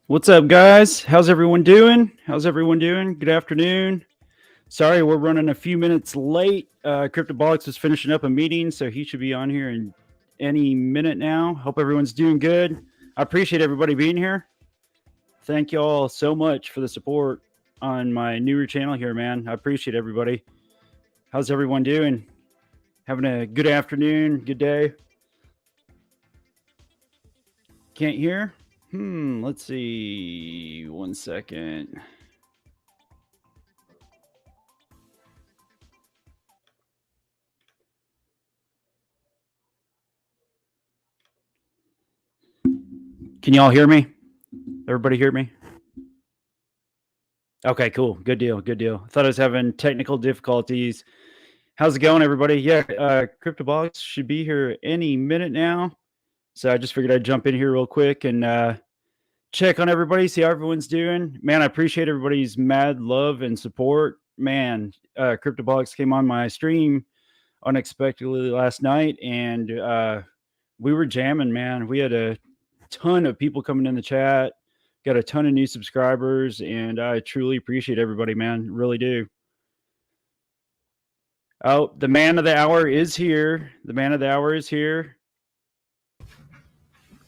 What's up, guys? How's everyone doing? Good afternoon. Sorry, we're running a few minutes late. Cryptobolix is finishing up a meeting, so he should be on here in any minute now. Hope everyone's doing good. I appreciate everybody being here. Thank you all so much for the support on my newer channel here, man. I appreciate everybody. How's everyone doing? Having a good afternoon, good day? Can't hear? Let's see. 1 second. Can y'all hear me? Everybody hear me? Okay, cool. Good deal. Good deal. I thought I was having technical difficulties. How's it going, everybody? Yeah, Cryptobolix should be here any minute now. So I just figured I'd jump in here real quick and check on everybody, see how everyone's doing. Man, I appreciate everybody's mad love and support. Man, Cryptobolix came on my stream unexpectedly last night, and we were jamming, man. We had a ton of people coming in the chat, got a ton of new subscribers, and I truly appreciate everybody, man. Really do. Oh, the man of the hour is here. The man of the hour is here.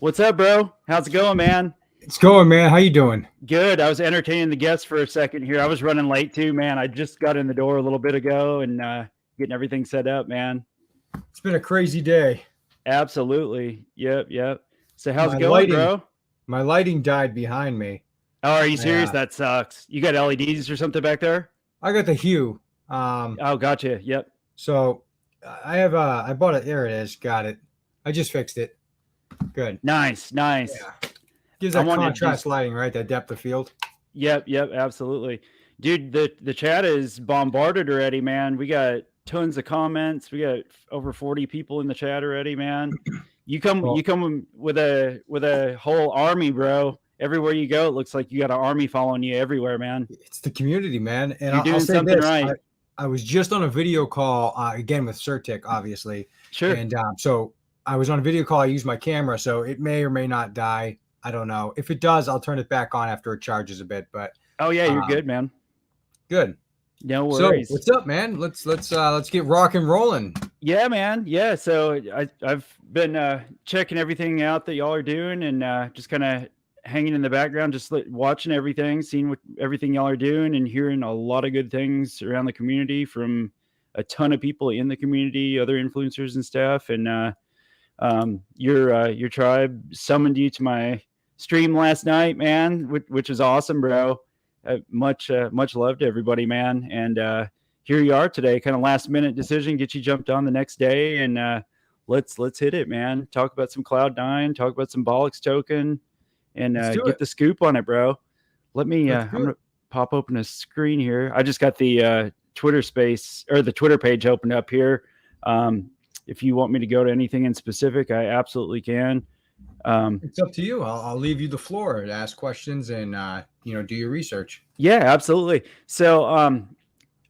What's up, bro? How's it going, man? It's going, man. How you doing? Good. I was entertaining the guests for a second here. I was running late too, man. I just got in the door a little bit ago and getting everything set up, man. It's been a crazy day. Absolutely. Yep. So how's it going, bro? My lighting died behind me. Oh, are you serious? That sucks. You got LEDs or something back there? I got the Hue. Oh, gotcha. Yep. So I bought it. There it is. Got it. I just fixed it. Good. Nice. Yeah. Gives that contrast lighting, right? That depth of field. Yep. Absolutely. Dude, the chat is bombarded already, man. We got tons of comments. We got over 40 people in the chat already, man. You come with a whole army, bro. Everywhere you go, it looks like you got an army following you everywhere, man. It's the community, man. And you're doing something right. I was just on a video call again with Certic, obviously. Sure. And so I was on a video call. I used my camera, so it may or may not die. I don't know. If it does, I'll turn it back on after it charges a bit. But oh yeah, you're good, man. Good. No worries. So what's up, man? Let's get rock and rolling. Yeah, man. Yeah. So I've been checking everything out that y'all are doing, and just kind of hanging in the background, just watching everything, seeing what everything y'all are doing, and hearing a lot of good things around the community from a ton of people in the community, other influencers and stuff. And your tribe summoned you to my stream last night, man, which is awesome, bro. Much love to everybody, man. And here you are today, kind of last minute decision, get you jumped on the next day, and let's hit it, man. Talk about some Cloud9, talk about some Bolix token, and get the scoop on it, bro. Let me I'm gonna pop open a screen here. I just got the Twitter space, or the Twitter page opened up here. If you want me to go to anything in specific, I absolutely can. It's up to you. I'll leave you the floor to ask questions and do your research. Yeah, absolutely. So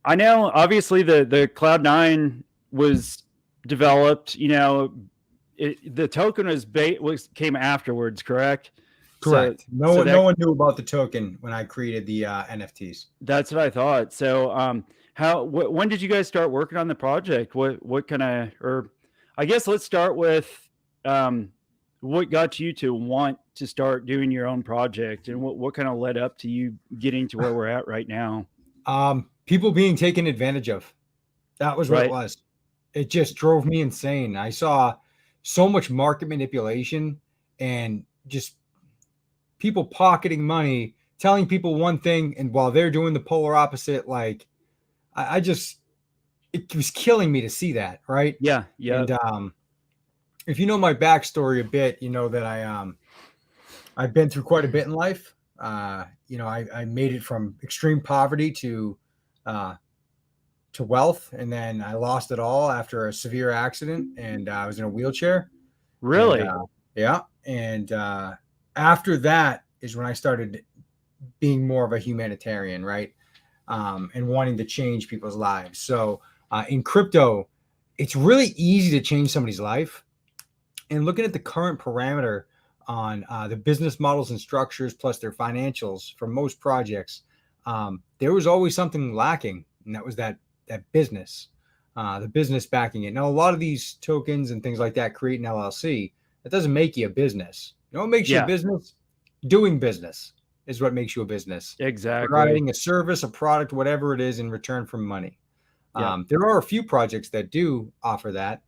I know obviously the Cloud9 was developed, the token came afterwards, correct? Correct. So no one knew about the token when I created the NFTs. That's what I thought. So when did you guys start working on the project? What kind of, or I guess let's start with what got you to want to start doing your own project, and what kind of led up to you getting to where we're at right now? People being taken advantage of. That was what it was. It just drove me insane. I saw so much market manipulation and just people pocketing money, telling people one thing, and while they're doing the polar opposite. Like it was killing me to see that. Right. Yeah. And if you know my backstory a bit, you know that I've been through quite a bit in life. I made it from extreme poverty to wealth, and then I lost it all after a severe accident, and I was in a wheelchair. Really? And, yeah. And after that is when I started being more of a humanitarian, right? And wanting to change people's lives. So in crypto, it's really easy to change somebody's life. And looking at the current parameter on the business models and structures plus their financials for most projects, there was always something lacking, and that was that business, the business backing it. Now, a lot of these tokens and things like that create an LLC. That doesn't make you a business. You know what makes you a business? Doing business is what makes you a business. Exactly. Providing a service, a product, whatever it is in return for money. There are a few projects that do offer that,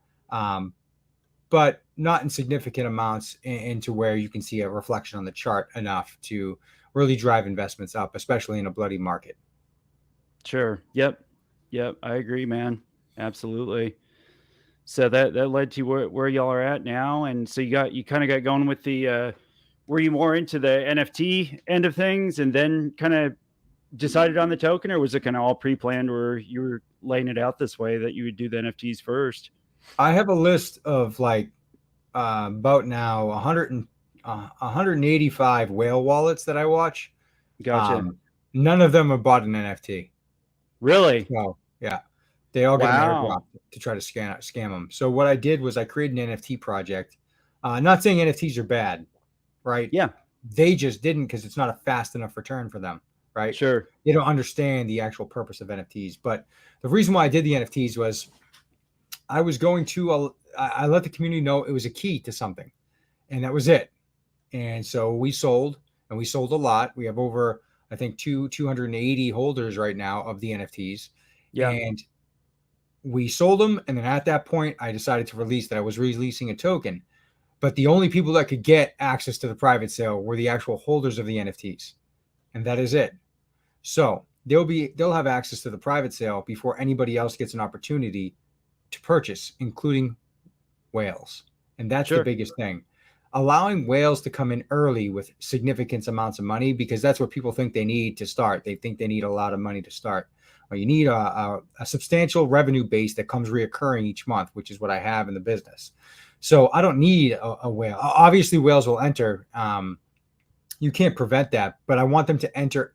but not in significant amounts into where you can see a reflection on the chart enough to really drive investments up, especially in a bloody market. Sure. Yep. I agree, man. Absolutely. So that led to where y'all are at now. And so you kind of got going with the, were you more into the NFT end of things and then kind of decided on the token, or was it kind of all pre-planned where you were laying it out this way that you would do the NFTs first? I have a list of like about now 185 whale wallets that I watch. Gotcha. None of them have bought an NFT. Really? So yeah, they all get an airdrop to try to scam them. So what I did was I created an NFT project. Not saying NFTs are bad, right? Yeah. They just didn't because it's not a fast enough return for them, right? Sure. They don't understand the actual purpose of NFTs. But the reason why I did the NFTs was I was going to, I let the community know it was a key to something, and that was it. And so we sold, and we sold a lot. We have over, I think, 280 holders right now of the NFTs. Yeah. And we sold them. And then at that point, I decided to release that I was releasing a token. But the only people that could get access to the private sale were the actual holders of the NFTs. And that is it. So they'll have access to the private sale before anybody else gets an opportunity to purchase, including whales. And that's the biggest thing. Allowing whales to come in early with significant amounts of money, because that's what people think they need to start. They think they need a lot of money to start. Well, you need a substantial revenue base that comes reoccurring each month, which is what I have in the business. So I don't need a whale. Obviously, whales will enter. You can't prevent that, but I want them to enter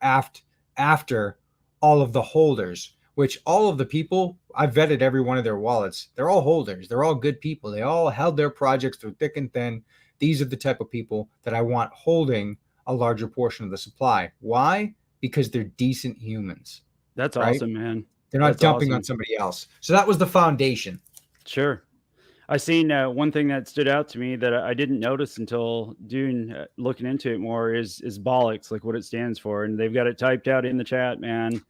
after all of the holders, which all of the people, I've vetted every one of their wallets. They're all holders. They're all good people. They all held their projects through thick and thin. These are the type of people that I want holding a larger portion of the supply. Why? Because they're decent humans. That's awesome, man. They're not dumping on somebody else. So that was the foundation. Sure. I seen one thing that stood out to me that I didn't notice until looking into it more is Bolix, like what it stands for. And they've got it typed out in the chat, man.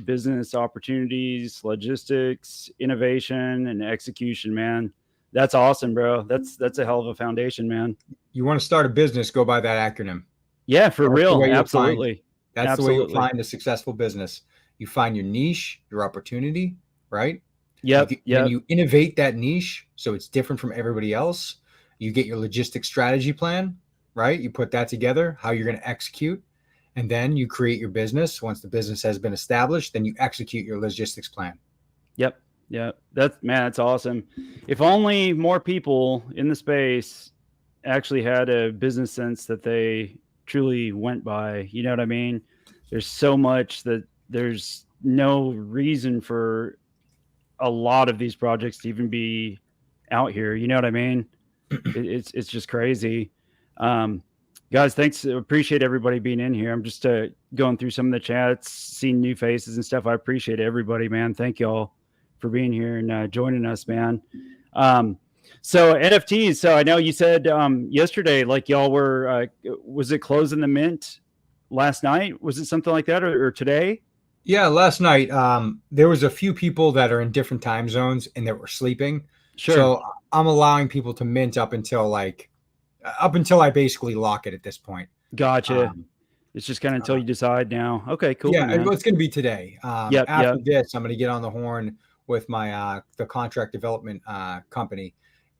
Business opportunities, logistics, innovation, and execution, man. That's awesome, bro. That's a hell of a foundation, man. You want to start a business, go by that acronym. Yeah, for real. Absolutely. That's the way you'll find a successful business. You find your niche, your opportunity, right? Yep. And you innovate that niche so it's different from everybody else. You get your logistics strategy plan, right? You put that together, how you're going to execute. And then you create your business. Once the business has been established, then you execute your logistics plan. Yep. Yeah. That's awesome. If only more people in the space actually had a business sense that they truly went by, you know what I mean? There's so much that there's no reason for a lot of these projects to even be out here. You know what I mean? It's just crazy. Guys, thanks. Appreciate everybody being in here. I'm just going through some of the chats, seeing new faces and stuff. I appreciate everybody, man. Thank y'all for being here and joining us, man. So NFTs. So I know you said yesterday, like y'all were, was it closing the mint last night? Was it something like that, or today? Yeah, last night. There was a few people that are in different time zones and that were sleeping. Sure. So I'm allowing people to mint up until I basically lock it at this point. Gotcha. It's just kind of until you decide now. Okay, cool. Yeah, it's going to be today. After this, I'm going to get on the horn with my the contract development company,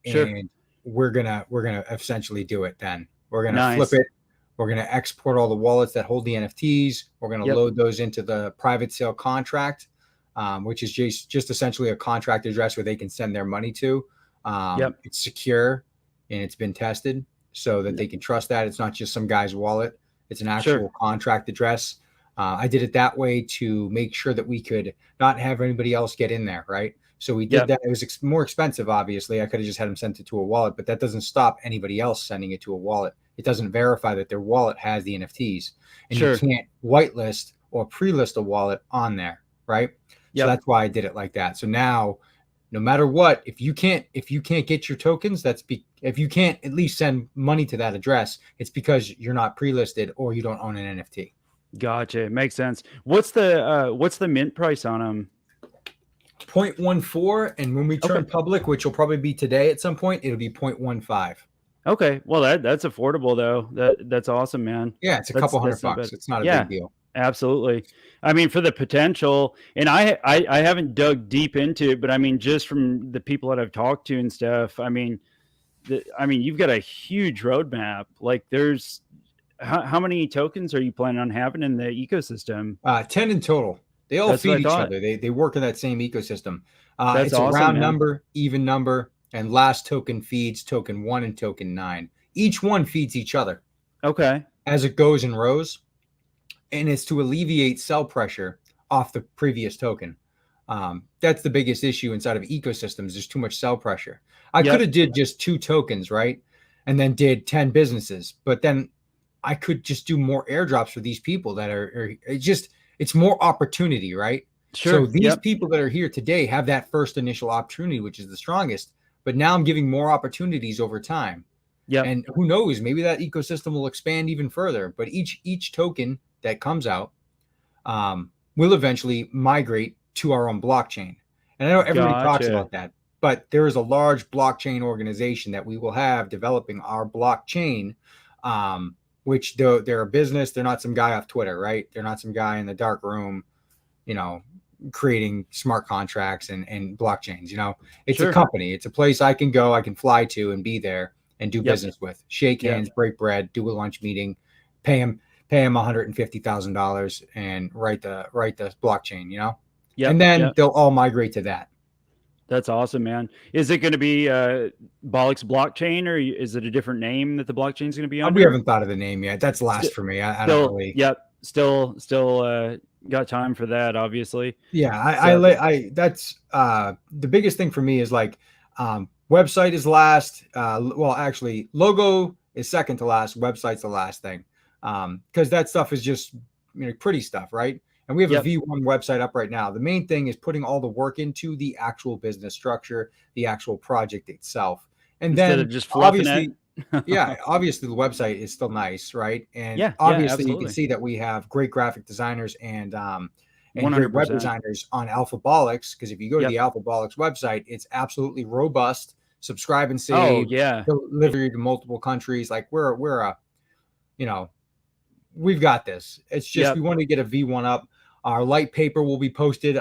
and we're gonna essentially do it. Then we're gonna flip it. We're gonna export all the wallets that hold the NFTs. We're gonna load those into the private sale contract, which is just essentially a contract address where they can send their money to. It's secure and it's been tested so that they can trust that it's not just some guy's wallet. It's an actual contract address. I did it that way to make sure that we could not have anybody else get in there, right? So we did that. It was more expensive, obviously. I could have just had them send it to a wallet, but that doesn't stop anybody else sending it to a wallet. It doesn't verify that their wallet has the NFTs, and you Sure. can't whitelist or pre-list a wallet on there, right? So Yep. that's why I did it like that. So now, no matter what, if you can't get your tokens, if you can't at least send money to that address, it's because you're not pre-listed or you don't own an NFT. Gotcha. It makes sense. What's the mint price on them? 0.14, and when we turn public, which will probably be today at some point, it'll be 0.15. Okay. Well, that's affordable though. That's awesome, man. Yeah, it's a couple $100. It's not a big deal. Absolutely. I mean, for the potential, and I haven't dug deep into it, but I mean, just from the people that I've talked to and stuff, I mean, you've got a huge roadmap. Like, there's how many tokens are you planning on having in the ecosystem? 10 in total. They all feed each other. They work in that same ecosystem. It's awesome, a round number, even number, and last token feeds token 1 and token 9. Each one feeds each other. Okay. As it goes in rows, and it's to alleviate sell pressure off the previous token. That's the biggest issue inside of ecosystems. There's too much sell pressure. I could have did just 2 tokens, right? And then did 10 businesses, but then I could just do more airdrops for these people that it's more opportunity, right? Sure. So these people that are here today have that first initial opportunity, which is the strongest, but now I'm giving more opportunities over time. Yeah. And who knows, maybe that ecosystem will expand even further, but each token that comes out will eventually migrate to our own blockchain. And I know everybody talks about that, but there is a large blockchain organization that we will have developing our blockchain, which they're a business. They're not some guy off Twitter, right? They're not some guy in the dark room, creating smart contracts and blockchains. It's a company. It's a place I can go, I can fly to and be there and do business with, shake hands, break bread, do a lunch meeting, pay him $150,000 and write the blockchain, and then they'll all migrate to that. That's awesome, man. Is it going to be Bolix blockchain, or is it a different name that the blockchain is going to be on? We haven't thought of the name yet. That's last for me. I don't really. Yep. Still got time for that, obviously. Yeah. That's the biggest thing for me is like website is last. Well, actually, logo is second to last. Website's the last thing. Because that stuff is just pretty stuff, right? And we have a V1 website up right now. The main thing is putting all the work into the actual business structure, the actual project itself. And instead then of just obviously, obviously the website is still nice, right? And obviously you can see that we have great graphic designers and great web designers on AWLAYS, because if you go to the AWLAYS website, it's absolutely robust. Subscribe and save. Delivery to multiple countries. Like we're a, we've got this. It's just we want to get a V1 up. Our light paper will be posted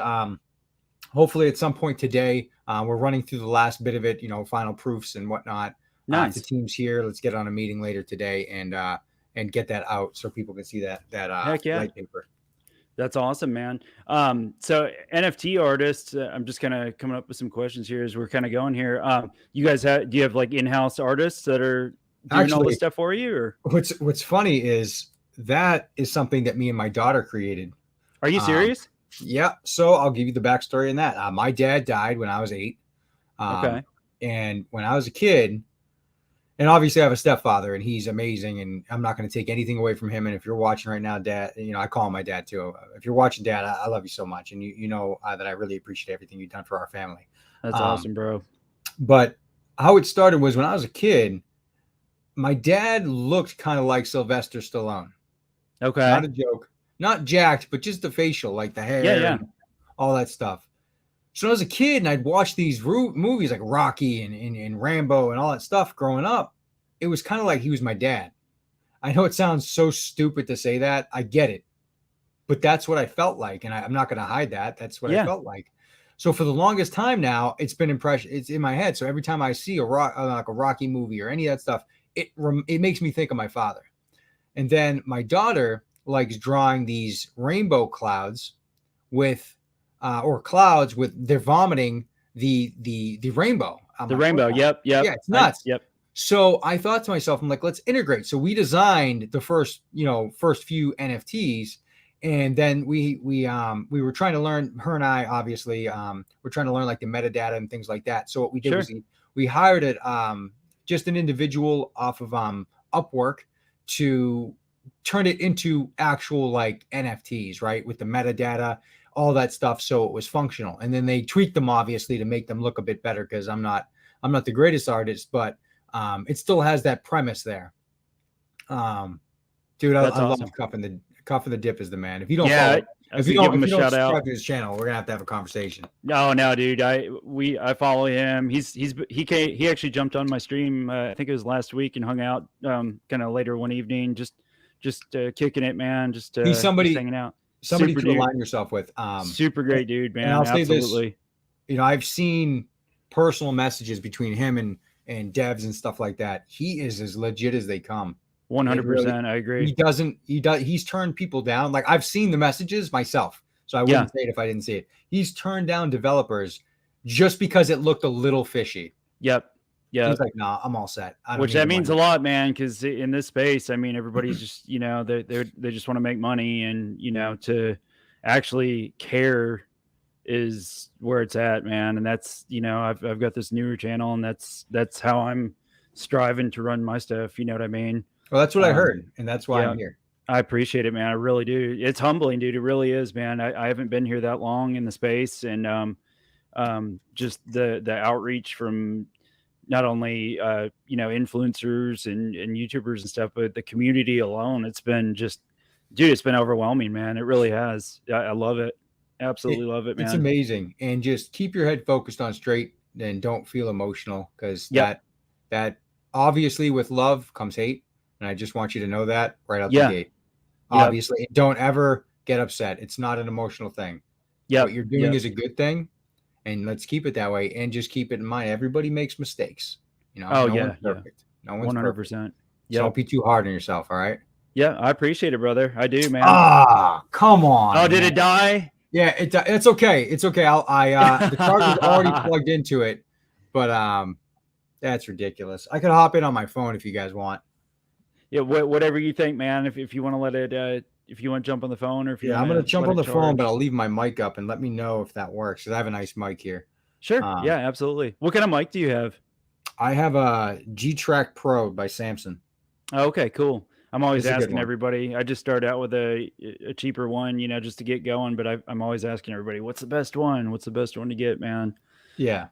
hopefully at some point today. We're running through the last bit of it, final proofs and whatnot. Nice. The team's here. Let's get on a meeting later today and get that out so people can see that light paper. That's awesome, man. So NFT artists, I'm just kind of coming up with some questions here as we're kind of going here. Do you have like in-house artists that are doing all this stuff for you? Or what's funny is that is something that me and my daughter created. Are you serious? Yeah. So I'll give you the backstory in that. My dad died when I was 8. And when I was a kid, and obviously I have a stepfather and he's amazing and I'm not going to take anything away from him. And if you're watching right now, Dad, I call him my dad too. If you're watching, Dad, I love you so much. And you know that I really appreciate everything you've done for our family. That's awesome, bro. But how it started was when I was a kid, my dad looked kind of like Sylvester Stallone. Okay. Not a joke. Not jacked, but just the facial, like the hair and all that stuff. So I was a kid and I'd watch these movies like Rocky and Rambow and all that stuff growing up. It was kind of like he was my dad. I know it sounds so stupid to say that. I get it. But that's what I felt like. And I'm not going to hide that. That's what I felt like. So for the longest time now, it's been impression. It's in my head. So every time I see like a Rocky movie or any of that stuff, it makes me think of my father. And then my daughter likes drawing these rainbow clouds with or clouds with they're vomiting the rainbow. The rainbow. Yep. Yeah, it's nuts. So I thought to myself, I'm like, let's integrate. So we designed the first few NFTs, and then we were trying to learn. Her and I obviously we're trying to learn like the metadata and things like that. So what we did was we hired just an individual off of Upwork to turn it into actual like NFTs, right? With the metadata, all that stuff. So it was functional. And then they tweaked them obviously to make them look a bit better, because I'm not the greatest artist, but it still has that premise there. Dude, I awesome. love Cuff and the Dip is the man. If you don't Yeah, follow, if you don't out subscribe to his channel, we're gonna have to have a conversation. No, dude. I follow him. He actually jumped on my stream. I think it was last week, and hung out kind of later one evening, just kicking it, man. He's somebody just hanging out. Somebody to align yourself with. Super great dude, man. And I'll Absolutely. say this, you know, I've seen personal messages between him and devs and stuff like that. He is as legit as they come. 100%. I agree. He's turned people down. Like, I've seen the messages myself, so I wouldn't say it if I didn't see it. He's turned down developers just because it looked a little fishy. Yep. He's like, nah, I'm all set. Which that means a lot, man, because in this space, I mean, everybody's just, you know, they just want to make money, and, you know, to actually care is where it's at, man. And that's, you know, I've got this newer channel, and that's how I'm striving to run my stuff. You know what I mean? Well, that's what I heard, and that's why I'm here. I appreciate it, man. I really do. It's humbling, dude. It really is, man. I haven't been here that long in the space, and just the outreach from not only you know, influencers and YouTubers and stuff, but the community alone. It's been just, dude, it's been overwhelming, man. It really has. I love it. Absolutely love it, man. It's amazing. And just keep your head focused on straight, and don't feel emotional, because that obviously with love comes hate. And I just want you to know that right out the gate. Obviously, don't ever get upset. It's not an emotional thing. What you're doing is a good thing, and let's keep it that way. And just keep it in mind, everybody makes mistakes. You know, no one's perfect. No one's 100%. So don't be too hard on yourself. All right. Yeah, I appreciate it, brother. I do, man. Ah, come on. Oh, did it die? Yeah, it's okay. It's okay. The charger's already plugged into it, but that's ridiculous. I could hop in on my phone if you guys want. Yeah, whatever you think, man. If you want to let it, if you want to jump on the phone, or if you I'm gonna jump on the phone, but I'll leave my mic up, and let me know if that works, because I have a nice mic here. Sure. Yeah, absolutely. What kind of mic do you have? I have a G-Track Pro by Samson. Oh, okay, cool. I'm always asking everybody. I just started out with a cheaper one, you know, just to get going. But I'm always asking everybody, what's the best one? What's the best one to get, man? Yeah.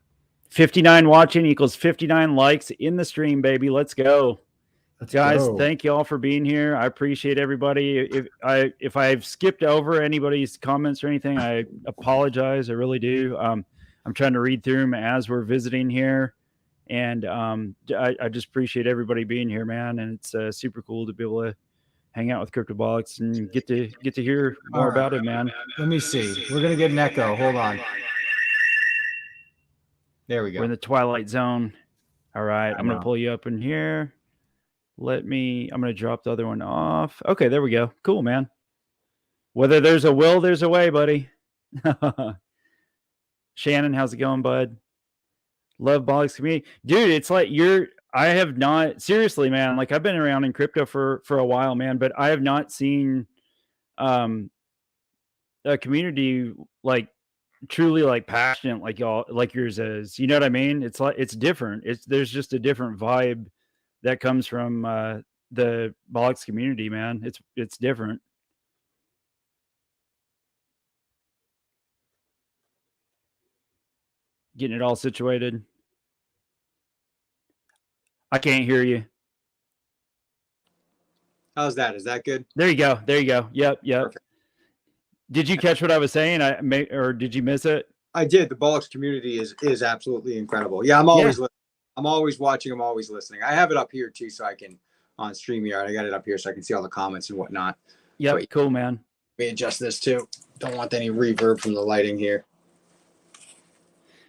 59 watching equals 59 likes in the stream, baby. Let's go. Guys, thank you all for being here. I appreciate everybody. If I've skipped over anybody's comments or anything, I apologize. I really do. I'm trying to read through them as we're visiting here, and I just appreciate everybody being here, man. And it's super cool to be able to hang out with Cryptobolix and get to hear more about it, man. Let me see. We're gonna get an echo. Hold on. There we go. We're in the twilight zone. All right, I'm gonna pull you up in here. I'm going to drop the other one off. Okay, there we go. Cool, man. Whether there's a will, there's a way, buddy. Shannon, how's it going, bud? Love Bolix community. Dude, it's like I have not, seriously, man, like I've been around in crypto for a while, man, but I have not seen a community like truly like passionate like y'all, like yours is. You know what I mean? It's like, it's different. There's just a different vibe that comes from the Bolix community, man. It's different. Getting it all situated. I can't hear you. How's that? Is that good? There you go. There you go. Yep. Perfect. Did you catch what I was saying? Or did you miss it? I did. The Bolix community is absolutely incredible. Yeah, I'm always listening. I'm always watching. I'm always listening. I have it up here too, so I can on StreamYard. I got it up here so I can see all the comments and whatnot. Yeah, cool, man. Let me adjust this too. Don't want any reverb from the lighting here.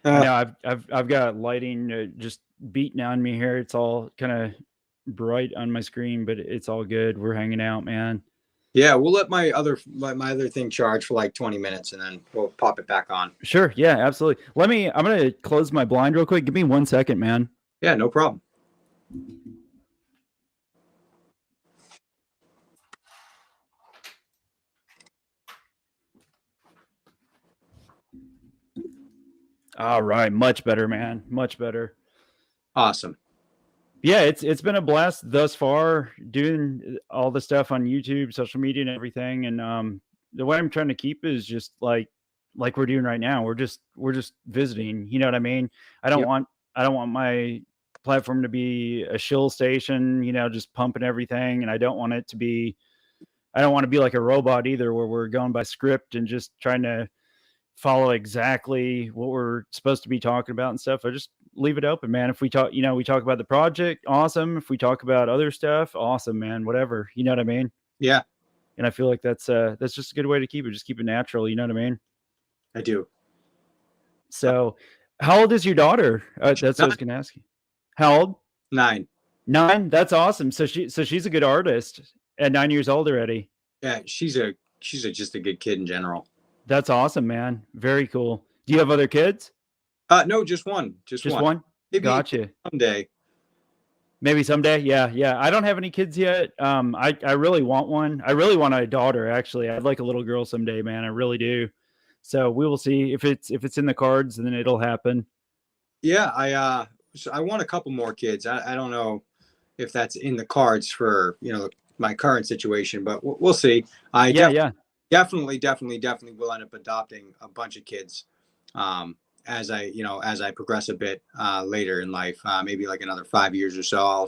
No, I've got lighting just beating on me here. It's all kind of bright on my screen, but it's all good. We're hanging out, man. Yeah, we'll let my other thing charge for like 20 minutes, and then we'll pop it back on. Sure. Yeah, absolutely. I'm gonna close my blind real quick. Give me 1 second, man. Yeah, no problem. All right, much better, man. Much better. Awesome. Yeah, it's been a blast thus far doing all the stuff on YouTube, social media, and everything. And the way I'm trying to keep is just like we're doing right now. We're just visiting. You know what I mean? I don't Yep. want I don't want my platform to be a shill station. You know, just pumping everything, and I don't want it to be. I don't want to be like a robot either, where we're going by script and just trying to follow exactly what we're supposed to be talking about and stuff. I just leave it open, man. If we talk, we talk about the project, awesome. If we talk about other stuff, awesome, man. Whatever, you know what I mean? Yeah, And I feel like that's just a good way to keep it. Just keep it natural, you know what I mean? I do. So, how old is your daughter? That's what I was gonna ask you. How old? 9. 9. That's awesome. So she's a good artist at 9 years old already. Yeah, she's just a good kid in general. That's awesome, man. Very cool. Do you have other kids? No, just one. Just one. Maybe Gotcha. someday. Maybe someday. Yeah. I don't have any kids yet. I really want one. I really want a daughter, actually. I'd like a little girl someday, man. I really do. So we will see if it's in the cards, then it'll happen. Yeah, I want a couple more kids. I don't know if that's in the cards for, my current situation, but we'll see. Definitely will end up adopting a bunch of kids as I progress a bit later in life. Maybe like another 5 years or so,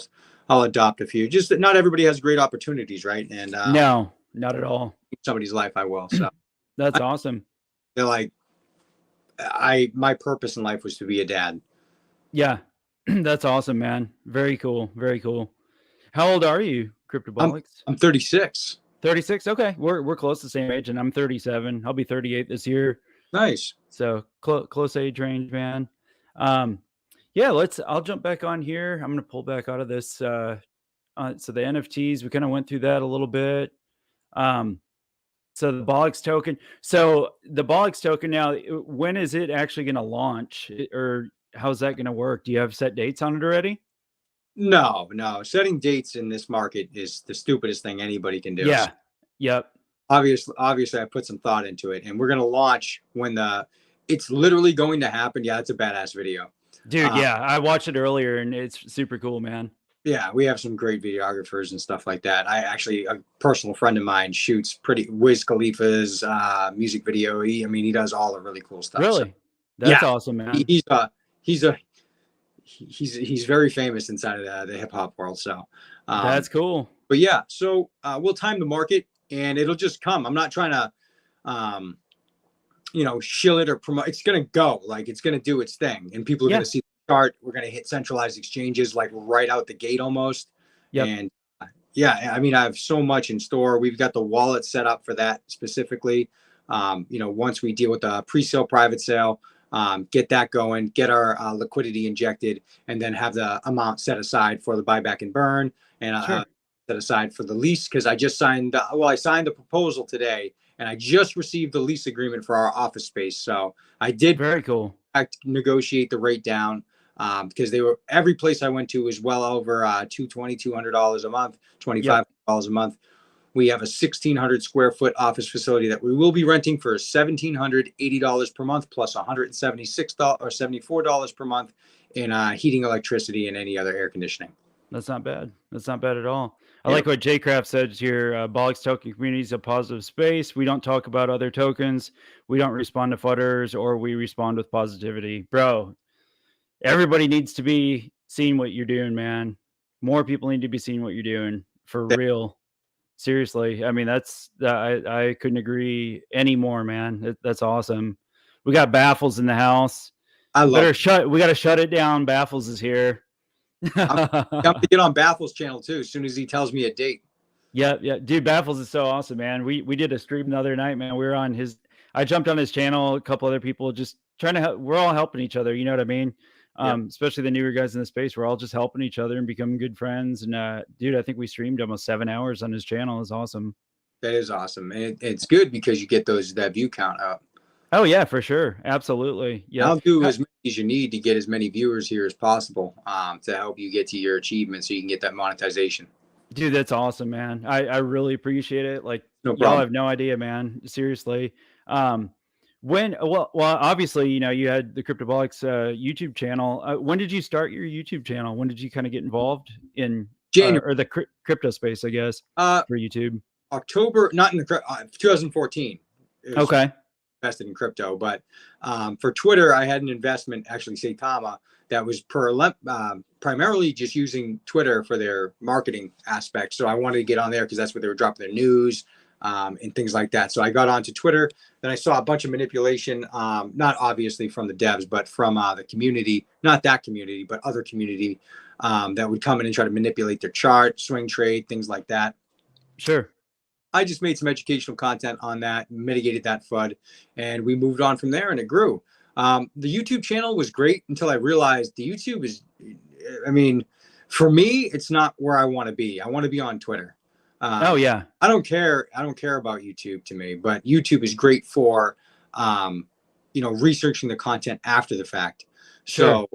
I'll adopt a few. Just that not everybody has great opportunities, right? And no, not at all. Somebody's life I will. So that's awesome. They're like, my purpose in life was to be a dad. Yeah, that's awesome, man. Very cool. Very cool. How old are you, Cryptobolix? I'm 36. 36. Okay, we're close to the same age, and I'm 37. I'll be 38 this year. Nice. So close age range, man. Yeah, I'll jump back on here. I'm gonna pull back out of this. So the NFTs, we kind of went through that a little bit. So the Bolix token. So the Bolix token now, when is it actually going to launch, or how's that going to work? Do you have set dates on it already? No. Setting dates in this market is the stupidest thing anybody can do. Yeah. Yep. Obviously, I put some thought into it, and we're going to launch when it's literally going to happen. Yeah, it's a badass video. Dude, yeah, I watched it earlier, and it's super cool, man. Yeah, we have some great videographers and stuff like that. A personal friend of mine shoots pretty Wiz Khalifa's music video. He does all the really cool stuff. Really? So, that's awesome, man. He's very famous inside of the hip hop world. So that's cool. But yeah, so we'll time the market, and it'll just come. I'm not trying to, shill it or promote. It's gonna go. Like, it's gonna do its thing, and people are gonna see. We're going to hit centralized exchanges like right out the gate almost. Yep. And I have so much in store. We've got the wallet set up for that specifically. Once we deal with the pre-sale private sale, get that going, get our liquidity injected, and then have the amount set aside for the buyback and burn, and set aside for the lease. Because I just signed the proposal today, and I just received the lease agreement for our office space. So I did very cool negotiate the rate down. Because every place I went to was well over $200 a month, $25 a month. We have a 1,600 square foot office facility that we will be renting for $1,780 per month, plus $176 or $74 per month in heating, electricity, and any other air conditioning. That's not bad. That's not bad at all. I like what Jcraft said here. Bolix token community is a positive space. We don't talk about other tokens. We don't respond to futters, or we respond with positivity, bro. Everybody needs to be seeing what you're doing, man. More people need to be seeing what you're doing for real. Seriously. I mean, I couldn't agree anymore, man. That's awesome. We got Baffles in the house. We got to shut it down. Baffles is here. I'm going to get on Baffles channel too, as soon as he tells me a date. Yeah. Dude, Baffles is so awesome, man. We did a stream the other night, man. We were on I jumped on his channel, a couple other people, just trying to help. We're all helping each other. You know what I mean? Especially the newer guys in the space. We're all just helping each other and becoming good friends. And dude, I think we streamed almost 7 hours on his channel. It's awesome. That is awesome. And it's good because you get that view count up. Oh yeah, for sure. Absolutely. Yeah. I'll do as many as you need to get as many viewers here as possible to help you get to your achievement so you can get that monetization. Dude, that's awesome, man. I really appreciate it. Like, y'all have no idea, man. Seriously. Well, obviously, you had the Cryptobolix YouTube channel. When did you start your YouTube channel? When did you kind of get involved in January. or the crypto space, I guess, for YouTube? October, not in the 2014. It was Okay. invested in crypto, but for Twitter, I had an investment, actually, Saitama, that was primarily just using Twitter for their marketing aspect. So I wanted to get on there because that's where they were dropping their news and things like that. So I got onto Twitter. Then I saw a bunch of manipulation, not obviously from the devs, but from the community, not that community, but other community that would come in and try to manipulate their chart, swing trade, things like that. Sure. I just made some educational content on that, mitigated that FUD, and we moved on from there, and it grew. The YouTube channel was great until I realized the YouTube is, I mean, for me, it's not where I want to be. I want to be on Twitter. Oh yeah. I don't care about YouTube to me, but YouTube is great for, researching the content after the fact. Sure.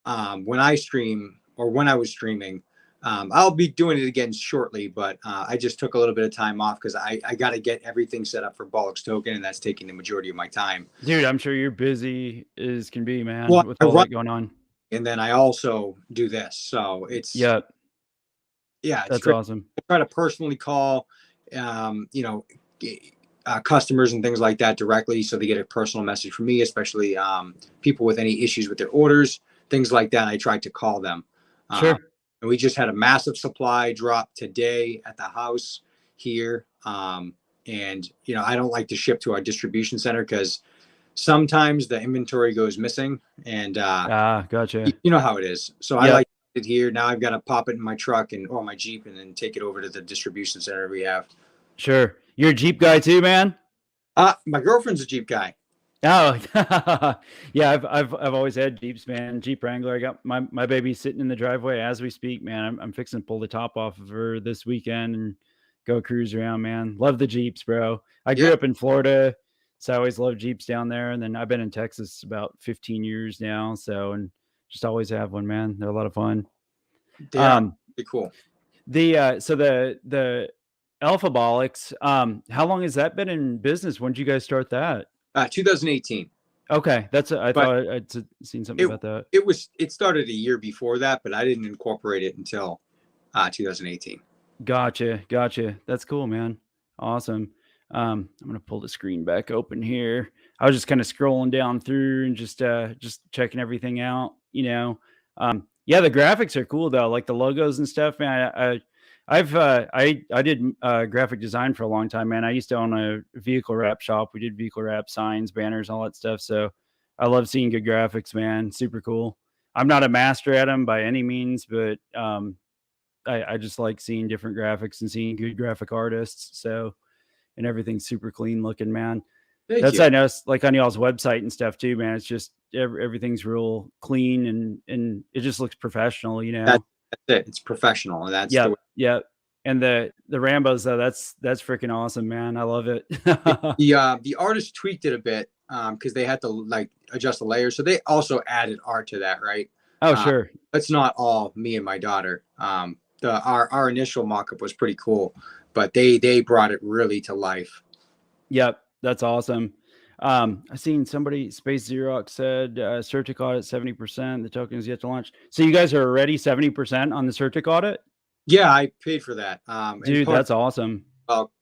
So when I stream, or when I was streaming, I'll be doing it again shortly, but I just took a little bit of time off because I got to get everything set up for Bolix token, and that's taking the majority of my time. Dude, I'm sure you're busy as can be, man, Well, with all that going on. And then I also do this. So it's, yeah, it's that's great. awesome. I try to personally call, customers and things like that directly, so they get a personal message from me, especially people with any issues with their orders, things like that. I try to call them. Sure. And we just had a massive supply drop today at the house here. And, I don't like to ship to our distribution center because sometimes the inventory goes missing, and gotcha. you know how it is. So I like it here. Now I've got to pop it in my truck or my Jeep and then take it over to the distribution center we have. Sure. You're a Jeep guy too, man? My girlfriend's a Jeep guy. Oh, yeah. I've always had Jeeps, man. Jeep Wrangler. I got my baby sitting in the driveway as we speak, man. I'm fixing to pull the top off of her this weekend and go cruise around, man. Love the Jeeps, bro. I grew up in Florida, so I always loved Jeeps down there. And then I've been in Texas about 15 years now, and just always have one, man. They're a lot of fun. Yeah, pretty cool. The Alpha Bolix, how long has that been in business? When did you guys start that? 2018. Okay, I thought I'd seen something about that. It started a year before that, but I didn't incorporate it until 2018. Gotcha. That's cool, man. Awesome. I'm gonna pull the screen back open here. I was just kind of scrolling down through and just checking everything out. Yeah, the graphics are cool though, like the logos and stuff, man. I did graphic design for a long time, man. I used to own a vehicle wrap shop. We did vehicle wrap, signs, banners, all that stuff. So I love seeing good graphics, man. Super cool. I'm not a master at them by any means, but I just like seeing different graphics and seeing good graphic artists. So, and everything's super clean looking, man. I noticed, like on y'all's website and stuff too, man. It's just everything's real clean and it just looks professional, That's it. It's professional, and that's yeah. And the Rambows though, that's freaking awesome, man. I love it. The artist tweaked it a bit because they had to adjust the layers, so they also added art to that, right? Oh, sure. It's not all me and my daughter. Our initial mock-up was pretty cool, but they brought it really to life. Yep, that's awesome. I seen somebody, Space Xerox said Certic audit 70%. The token is yet to launch. So you guys are already 70% on the Certic audit? Yeah, I paid for that. Dude, that's awesome.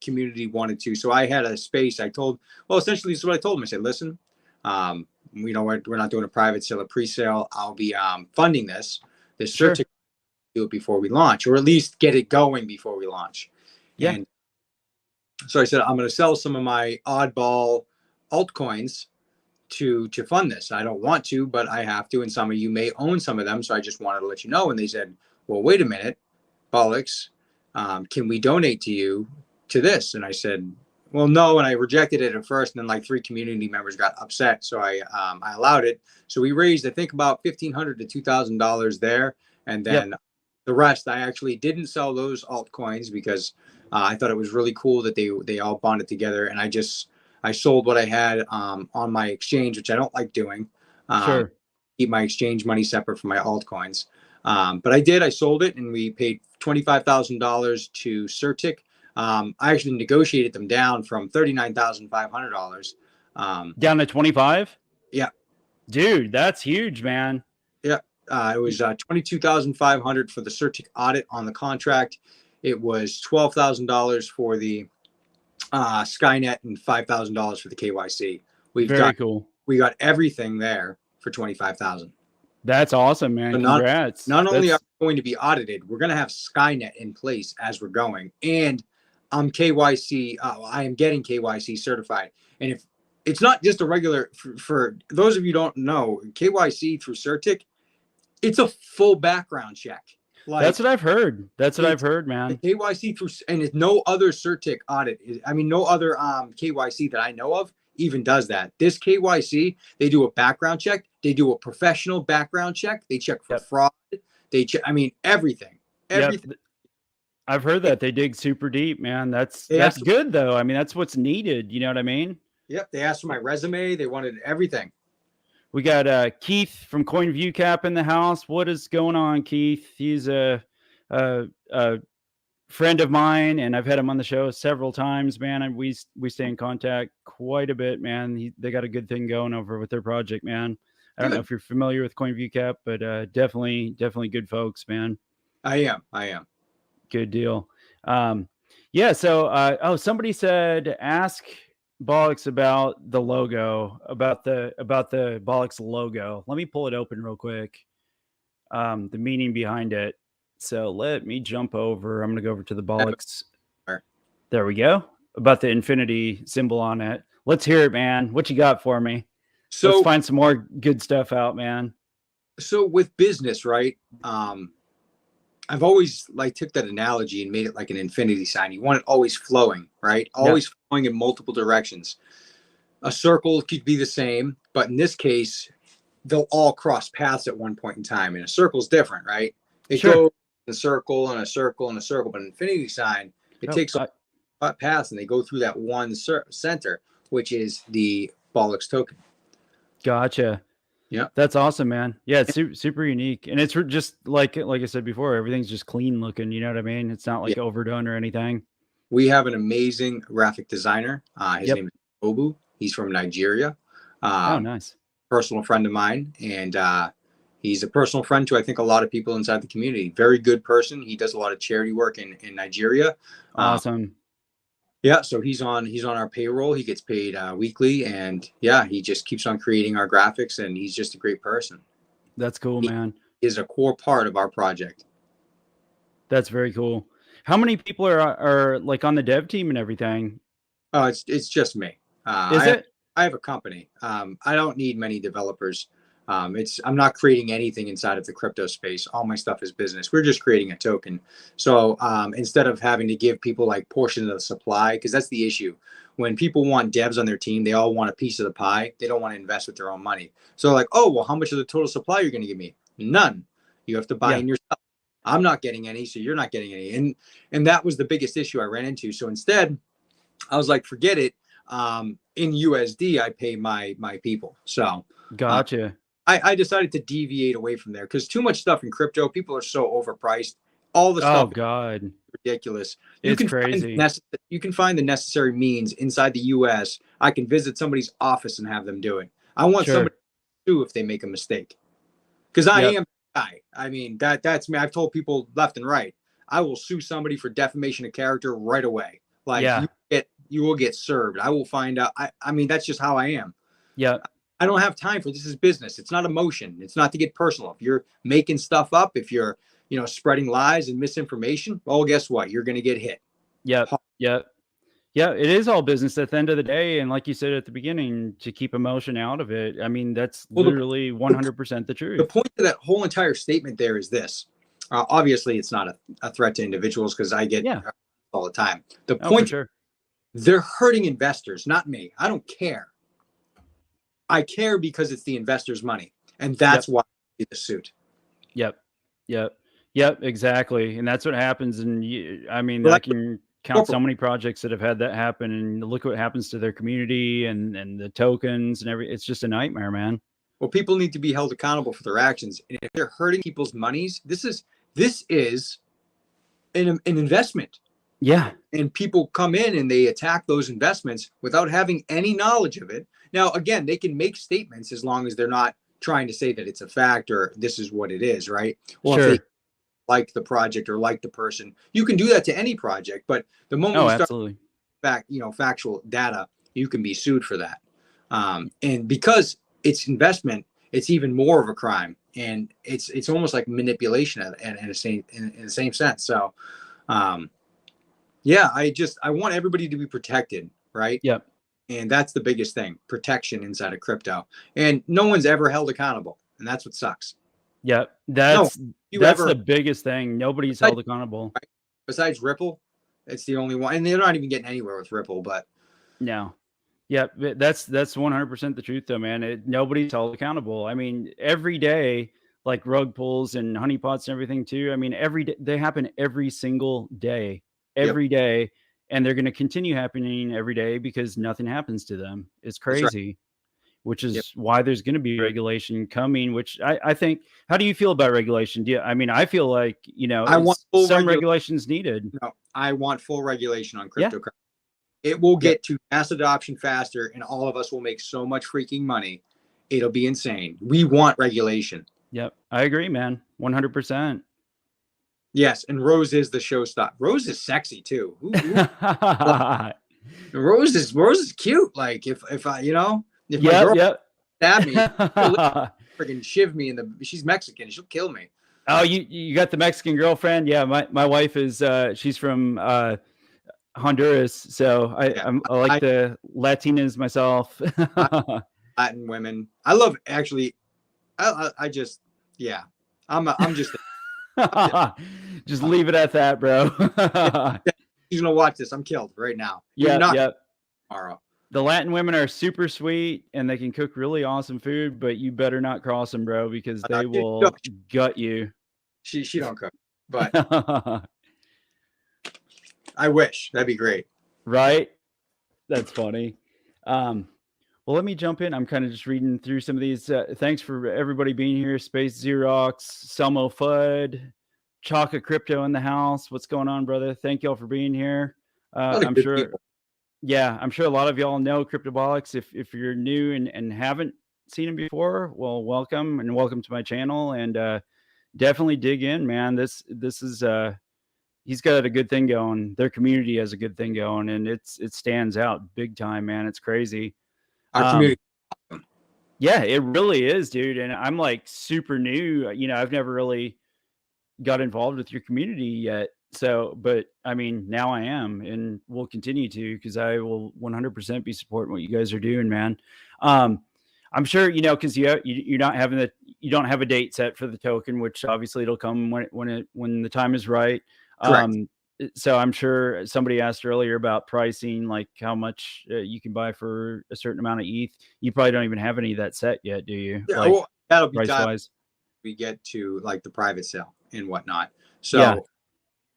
Community wanted to, so I had a space. Essentially, this is what I told them. I said, listen, we're not doing a private sale, a pre-sale. I'll be funding this Certic, do it before we launch, or at least get it going before we launch. Yeah. And so I said, I'm going to sell some of my oddball altcoins to fund this. I don't want to, but I have to, and some of you may own some of them, so I just wanted to let you know. And they said, well, wait a minute, Bolix, can we donate to you to this? And I said, well, no. And I rejected it at first, and then 3 community members got upset, so I allowed it. So we raised, I think, about $1,500 to $2,000 there, and then the rest, I actually didn't sell those altcoins because I thought it was really cool that they all bonded together, and I sold what I had on my exchange, which I don't like doing. Sure. Keep my exchange money separate from my altcoins. But I sold it, and we paid $25,000 to Certic. I actually negotiated them down from $39,500 Down to 25? Yeah. Dude, that's huge, man. Yeah. It was 22,500 for the Certic audit on the contract. It was $12,000 for the Skynet and $5,000 for the KYC. Very cool. We got everything there for 25,000. That's awesome, man. So Congrats. Not only are we going to be audited, we're going to have Skynet in place as we're going, and I'm KYC. I am getting KYC certified, and if it's not just a regular, for those of you who don't know, KYC through Certic, it's a full background check. Like, that's what I've heard. That's what I've heard, man. The KYC through, and it's no other Certic audit. I mean, no other KYC that I know of even does that. This KYC, they do a background check. They do a professional background check. They check for fraud. They check, I mean, everything. Everything. Yep. I've heard that they dig super deep, man. That's good though. I mean, that's what's needed. You know what I mean? Yep. They asked for my resume. They wanted everything. We got Keith from CoinViewCap in the house. What is going on, Keith? He's a friend of mine, and I've had him on the show several times, man. And we stay in contact quite a bit, man. They got a good thing going over with their project, man. I don't know if you're familiar with CoinViewCap, but definitely good folks, man. I am. Good deal. Yeah. So, somebody said, ask Bolix about the logo, about the Bolix logo. Let me pull it open real quick. The meaning behind it. So let me jump over. I'm going to go over to the Bolix. There we go. About the infinity symbol on it. Let's hear it, man. What you got for me? So let's find some more good stuff out, man. So with business, right? I've always took that analogy and made it like an infinity sign. You want it always flowing, right? Always flowing in multiple directions. A circle could be the same, but in this case, they'll all cross paths at one point in time. And a circle's different, right? It goes in a circle and a circle and a circle, but an infinity sign, it takes paths and they go through that one center, which is the Bolix token. Gotcha. Yeah, that's awesome, man. Yeah, it's super unique, and it's just like I said before, everything's just clean looking. You know what I mean? It's not like overdone or anything. We have an amazing graphic designer. His name is Obu. He's from Nigeria. Oh, nice. Personal friend of mine, and he's a personal friend to I think a lot of people inside the community. Very good person. He does a lot of charity work in Nigeria. Awesome. Yeah, so he's on our payroll. He gets paid weekly, and he just keeps on creating our graphics, and he's just a great person. That's cool, man. He is a core part of our project. That's very cool. How many people are like on the dev team and everything? Oh, it's just me. I have a company. I don't need many developers. I'm not creating anything inside of the crypto space. All my stuff is business. We're just creating a token. So instead of having to give people like portions of the supply, because that's the issue. When people want devs on their team, they all want a piece of the pie. They don't want to invest with their own money. So like, oh, well, how much of the total supply you're going to give me? None. You have to buy in yourself. I'm not getting any, so you're not getting any. And that was the biggest issue I ran into. So instead, I was like, forget it. In USD, I pay my people. So gotcha. I decided to deviate away from there because too much stuff in crypto, people are so overpriced. All the stuff, God, ridiculous. It's crazy. You can find the necessary means inside the US. I can visit somebody's office and have them do it. I want somebody to sue if they make a mistake, because I am the guy. I mean, that's me. I've told people left and right, I will sue somebody for defamation of character right away. Like you will get served. I will find out. I mean, that's just how I am. Yeah. I don't have time for this. Is business. It's not emotion. It's not to get personal. If you're making stuff up, if you're, spreading lies and misinformation, well, guess what? You're going to get hit. Yeah. It is all business at the end of the day. And like you said at the beginning, to keep emotion out of it. I mean, that's literally 100% the truth. The point of that whole entire statement there is this. Obviously, it's not a threat to individuals because I get all the time. The point, they're hurting investors, not me. I don't care. I care because it's the investor's money, and that's why I do the suit. Yep, exactly, and that's what happens. And I mean, I can count so many projects that have had that happen, and look what happens to their community and the tokens and everything. It's just a nightmare, man. Well, people need to be held accountable for their actions, and if they're hurting people's monies, this is an investment. Yeah. And people come in and they attack those investments without having any knowledge of it. Now, again, they can make statements as long as they're not trying to say that it's a fact or this is what it is, right? Well, sure. if they like the project or like the person, you can do that to any project. But the moment you start absolutely. Factual data, you can be sued for that. And because it's investment, it's even more of a crime, and it's almost like manipulation in the same sense. So, yeah, I want everybody to be protected, right? Yep. And that's the biggest thing, protection inside of crypto. And no one's ever held accountable, and that's what sucks. Yep. That's the biggest thing. Nobody's held accountable. Right? Besides Ripple, it's the only one, and they're not even getting anywhere with Ripple. But no, yeah, that's 100% the truth, though, man. Nobody's held accountable. I mean, every day, like rug pulls and honeypots and everything too. I mean, every day they happen every single day, every day, and they're going to continue happening every day because nothing happens to them. It's crazy. Right. Which is why there's going to be regulation coming, which I think, how do you feel about regulation? I mean, I feel like, I want some regulations needed. No, I want full regulation on cryptocurrency. Yeah. It will get to mass adoption faster, and all of us will make so much freaking money. It'll be insane. We want regulation. Yep. I agree, man. 100%. Yes. And Rose is the showstopper. Rose is sexy too. Rose is cute. Like if I, if my girl stab me, freaking shiv me she's Mexican. She'll kill me. Oh, you got the Mexican girlfriend? Yeah, my wife is she's from Honduras, so I like the Latinas myself. Latin women. I love actually. I just I'm just just leave it at that, bro. She's gonna watch this. I'm killed right now. Yeah. Tomorrow. The Latin women are super sweet and they can cook really awesome food, but you better not cross them, bro, because they will gut you. She don't cook, but I wish. That'd be great. Right? That's funny. Well, let me jump in. I'm kind of just reading through some of these. Thanks for everybody being here. Space Xerox, Selmo Fudd, Chaka Crypto in the house. What's going on, brother? Thank y'all for being here. I'm sure. People. Yeah, I'm sure a lot of y'all know Cryptobolix. If you're new and haven't seen him before, well, welcome to my channel, and definitely dig in, man. This is he's got a good thing going. Their community has a good thing going, and it stands out big time, man. It's crazy. Our community. Yeah, it really is, dude. And I'm like super new. I've never really got involved with your community yet. So, but I mean, now I am, and will continue to, because I will 100% be supporting what you guys are doing, man. I'm sure, because you don't have a date set for the token, which obviously it'll come when the time is right. So I'm sure somebody asked earlier about pricing, like how much you can buy for a certain amount of ETH. You probably don't even have any of that set yet, do you? Yeah, like, well, that'll be price-wise. We get to like the private sale and whatnot. So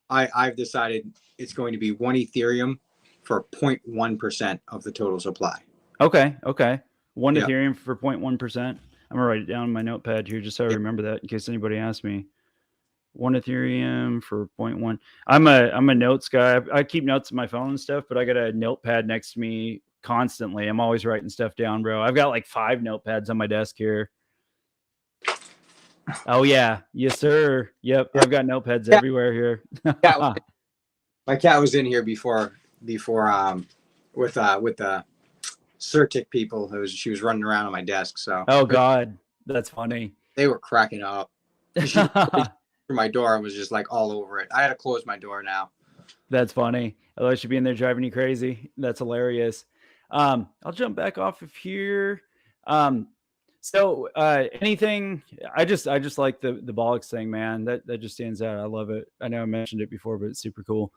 I've decided it's going to be 1 Ethereum for 0.1% of the total supply. Okay. 1 Ethereum for 0.1%. I'm gonna write it down on my notepad here just so I remember that in case anybody asks me. 1 Ethereum for 0.1. I'm a notes guy. I keep notes on my phone and stuff, but I got a notepad next to me constantly. I'm always writing stuff down, bro. I've got like 5 notepads on my desk here. Oh yeah, yes sir. Yep, I've got notepads everywhere here. My cat was in here before with the Certic people. She was running around on my desk. So oh god, that's funny. They were cracking up. Through my door, I was just like all over it. I had to close my door now. That's funny. Otherwise, she'd be in there driving you crazy. That's hilarious. I'll jump back off of here. So anything, I just like the Bolix thing, man. That just stands out. I love it. I know I mentioned it before, but it's super cool.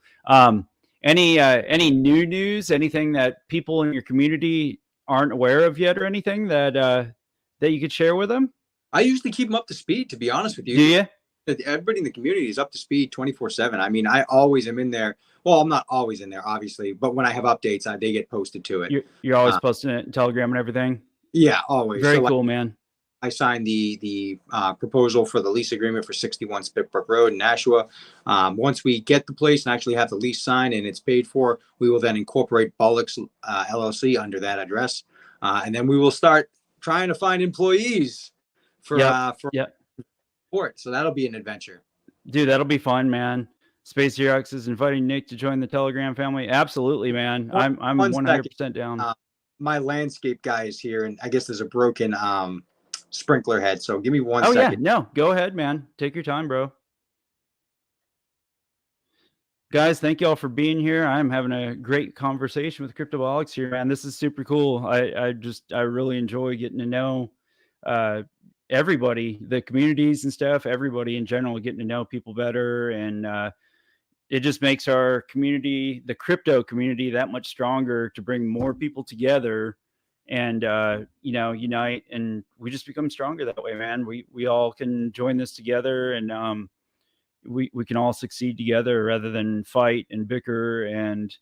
Any new news, anything that people in your community aren't aware of yet, or anything that you could share with them? I usually keep them up to speed, to be honest with you. Do you? Everybody in the community is up to speed 24/7. I mean, I always am in there. Well, I'm not always in there, obviously, but when I have updates, they get posted to it. You're always posting it in Telegram and everything? Yeah, always. Very cool, man. I signed the proposal for the lease agreement for 61 Spitbrook Road in Nashua. Once we get the place and actually have the lease signed and it's paid for, we will then incorporate Bolix LLC under that address, and then we will start trying to find employees for support. So that'll be an adventure. Dude, that'll be fun, man. Space Xerox is inviting Nick to join the Telegram family. Absolutely, man. I'm 100% down. My landscape guy is here, and I guess there's a broken sprinkler head. So give me one second. Yeah, no, go ahead, man. Take your time, bro. Guys, thank you all for being here. I'm having a great conversation with Cryptobolix here, man. This is super cool. I really enjoy getting to know everybody, the communities and stuff, everybody in general, getting to know people better. And it just makes our community, the crypto community, that much stronger to bring more people together and, unite. And we just become stronger that way, man. We all can join this together, and we can all succeed together rather than fight and bicker and,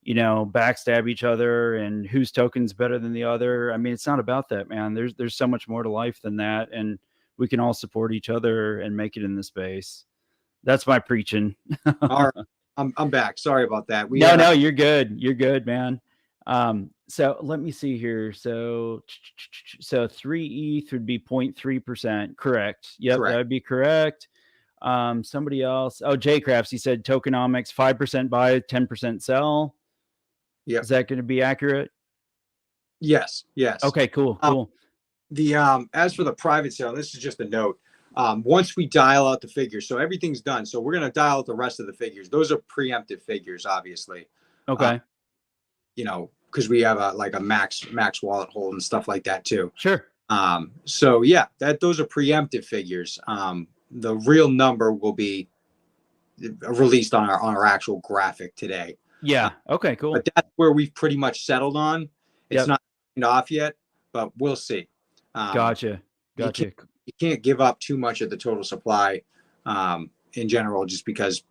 backstab each other and whose token's better than the other. I mean, it's not about that, man. There's so much more to life than that. And we can all support each other and make it in the space. That's my preaching. All right. I'm back. Sorry about that. No, you're good. You're good, man. So let me see here. So 3 ETH would be 0.3%. Correct. Yep. Correct. That would be correct. Somebody else. Oh, Jcrafts. He said tokenomics, 5% buy, 10% sell. Yeah. Is that going to be accurate? Yes. Okay, cool. As for the private sale, this is just a note. Once we dial out the figures, so everything's done. So we're going to dial out the rest of the figures. Those are preemptive figures, obviously. Okay. Because we have a max wallet hold and stuff like that too. Sure. So yeah, those are preemptive figures. The real number will be released on our actual graphic today. Yeah. Okay, cool. But that's where we've pretty much settled on. It's not off yet, but we'll see. Gotcha. You can't give up too much of the total supply in general, just because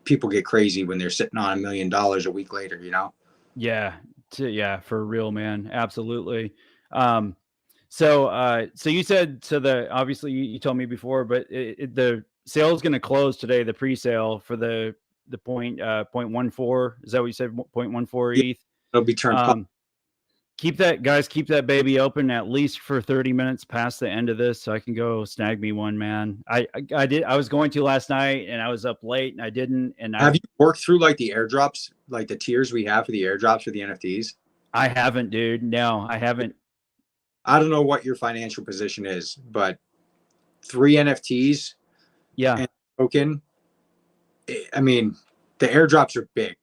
people get crazy when they're sitting on $1 million a week later, Yeah. For real, man. Absolutely. So you said, obviously you told me before, but the sale is going to close today, the pre-sale for the 0.14. Is that what you said? 0.14 ETH. It'll be turned. Keep that baby open at least for 30 minutes past the end of this, so I can go snag me one, man. I was going to last night, and I was up late, and I didn't. And have you worked through like the airdrops, like the tiers we have for the airdrops for the NFTs? I haven't, dude. No, I haven't. I don't know what your financial position is, but 3 NFTs, and token. I mean, the airdrops are big.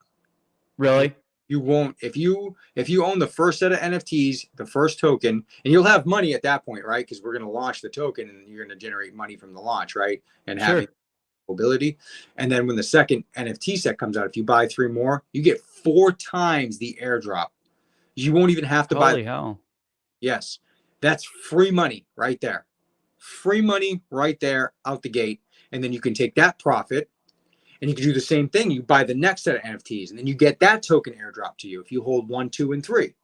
Really? You won't, if you own the first set of NFTs, the first token, and you'll have money at that point, right? Because we're going to launch the token, and you're going to generate money from the launch, right? And having mobility. And then when the second NFT set comes out, if you buy 3 more, you get 4 times the airdrop. You won't even have to buy. Holy hell! Yes, that's free money right there. Free money right there out the gate, and then you can take that profit. And you can do the same thing. You buy the next set of NFTs, and then you get that token airdrop to you if you hold 1, 2, and 3.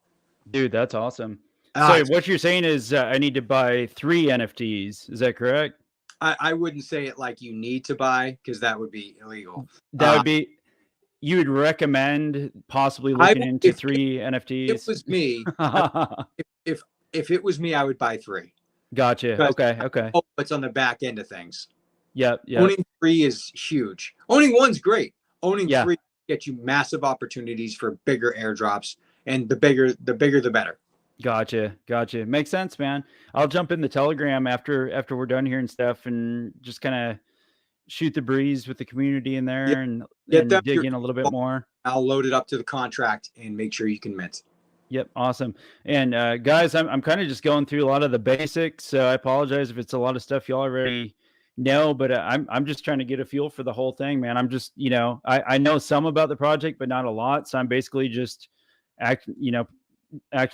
Dude, that's awesome. So what you're saying is I need to buy 3 NFTs. Is that correct? I wouldn't say it like you need to buy, because that would be illegal. That would be. You would recommend possibly looking into 3 NFTs. If it was me, if it was me, I would buy 3. Gotcha. Okay. It's on the back end of things. Yep. Owning 3 is huge. Owning 1's great. Owning 3 gets you massive opportunities for bigger airdrops, and the bigger the better. Gotcha. Makes sense, man. I'll jump in the Telegram after we're done here and stuff, and just kind of shoot the breeze with the community in there and dig in a little bit more. I'll load it up to the contract and make sure you can mint. Yep. Awesome. And guys, I'm kind of just going through a lot of the basics. So I apologize if it's a lot of stuff you already know, but I'm just trying to get a feel for the whole thing, man. I'm just, I know some about the project, but not a lot. So I'm basically just acting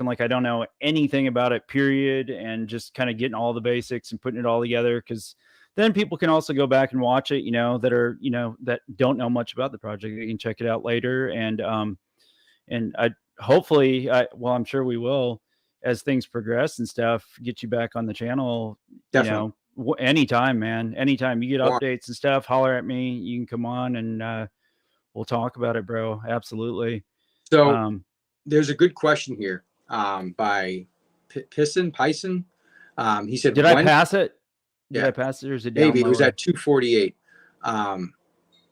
like I don't know anything about it, period. And just kind of getting all the basics and putting it all together. Cause then people can also go back and watch it, that are, that don't know much about the project. They can check it out later. And I'm sure we will, as things progress and stuff, get you back on the channel. Definitely. You know, anytime, man. Anytime you get Sure. updates and stuff, holler at me. You can come on and we'll talk about it, bro. Absolutely. So there's a good question here by Pyson. He said, did I pass it? Did I pass it? There's a maybe it was lower? at 248.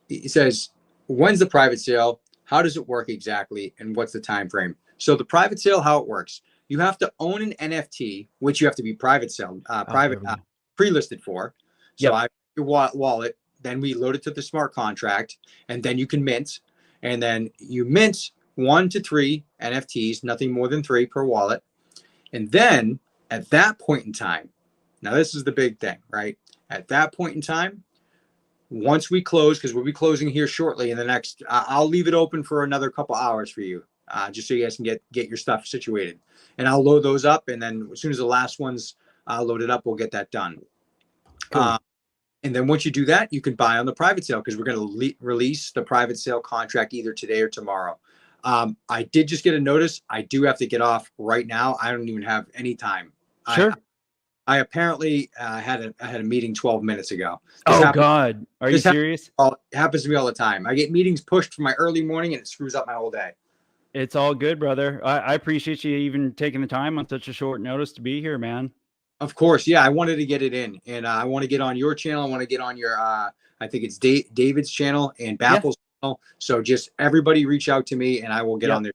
He says, when's the private sale? How does it work exactly? And what's the time frame? So the private sale, how it works, you have to own an NFT, which you have to be pre-listed for. So I your wallet, then we load it to the smart contract, and then you can mint. And then you mint 1 to 3 NFTs, nothing more than 3 per wallet. And then at that point in time, now this is the big thing, right? At that point in time, once we close, because we'll be closing here shortly in the next, I'll leave it open for another couple hours for you, just so you guys can get your stuff situated. And I'll load those up. And then as soon as the last one's loaded up, we'll get that done. Cool. And then once you do that, you can buy on the private sale, because we're going to release the private sale contract either today or tomorrow. I did just get a notice. I do have to get off right now. I don't even have any time. Sure. I apparently had a meeting 12 minutes ago. God. Are you serious? It happens to me all the time. I get meetings pushed for my early morning, and it screws up my whole day. It's all good, brother. I appreciate you even taking the time on such a short notice to be here, man. Of course. Yeah, I wanted to get it in, and I want to get on your channel. I want to get on your, I think it's David's channel and Baffle's channel. So just everybody reach out to me, and I will get on there.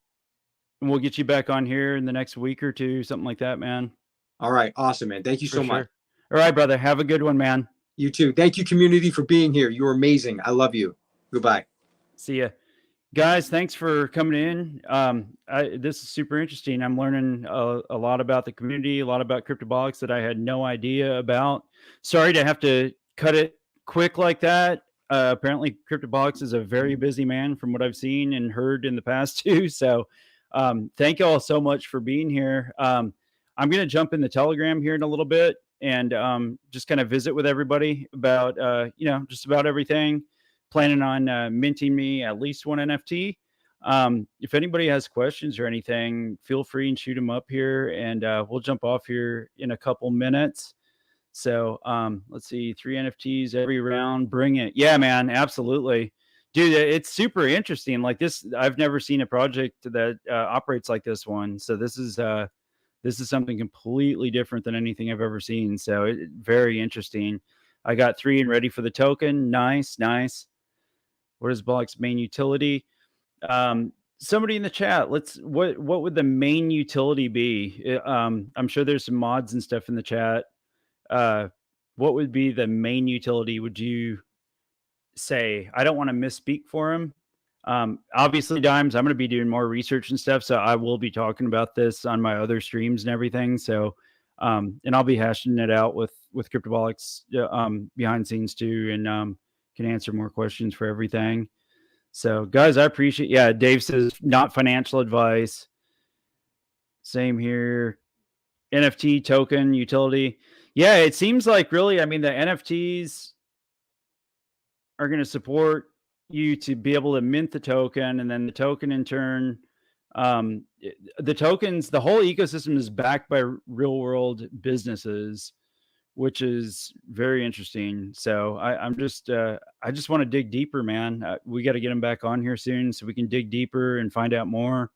And we'll get you back on here in the next week or two, something like that, man. All right. Awesome, man. Thank you so much. All right, brother. Have a good one, man. You too. Thank you, community, for being here. You're amazing. I love you. Goodbye. See ya. Guys, thanks for coming in. This is super interesting. I'm learning a lot about the community, a lot about Cryptobolix that I had no idea about. Sorry to have to cut it quick like that. Apparently, Cryptobolix is a very busy man from what I've seen and heard in the past too. So thank you all so much for being here. I'm going to jump in the Telegram here in a little bit and just kind of visit with everybody about, just about everything. Planning on minting me at least 1 NFT. If anybody has questions or anything, feel free and shoot them up here, and we'll jump off here in a couple minutes. So let's see, 3 NFTs every round. Bring it. Yeah, man, absolutely. Dude, it's super interesting. Like this, I've never seen a project that operates like this one. So this is something completely different than anything I've ever seen. So very interesting. I got 3 and ready for the token. Nice. What is Bolix's main utility? Somebody in the chat, what would the main utility be? I'm sure there's some mods and stuff in the chat. What would be the main utility, would you say? I don't want to misspeak for him. Obviously, Dimes, I'm going to be doing more research and stuff, so I will be talking about this on my other streams and everything. So, and I'll be hashing it out with Cryptobolix behind the scenes too, and can answer more questions for everything. So, guys, I appreciate. Yeah, Dave says not financial advice. Same here. NFT token utility. Yeah, it seems like really. I mean, the NFTs are going to support you to be able to mint the token, and then the token in turn, the tokens, the whole ecosystem is backed by real world businesses, which is very interesting. So I just want to dig deeper, man. We got to get them back on here soon so we can dig deeper and find out more.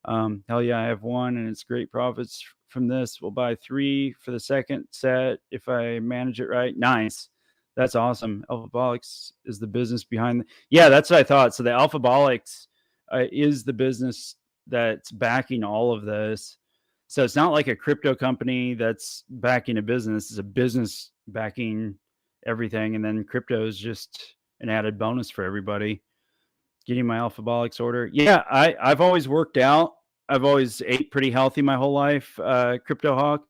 Hell yeah, I have 1 and it's great profits from this. We'll buy 3 for the second set if I manage it right. Nice. That's awesome. AWLAYS is the business behind yeah, that's what I thought. So the AWLAYS is the business that's backing all of this. So it's not like a crypto company that's backing a business. It's a business backing everything. And then crypto is just an added bonus for everybody. Getting my AWLAYS order. Yeah, I've always worked out. I've always ate pretty healthy my whole life, Crypto Hawk,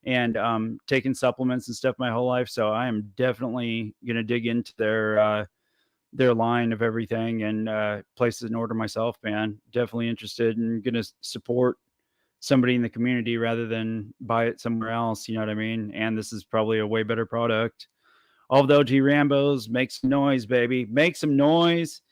and taken supplements and stuff my whole life. So I am definitely going to dig into their line of everything and place an order myself, man. Definitely interested and going to support somebody in the community rather than buy it somewhere else. You know what I mean? And this is probably a way better product. All the OG Rambos, make some noise, baby. Make some noise.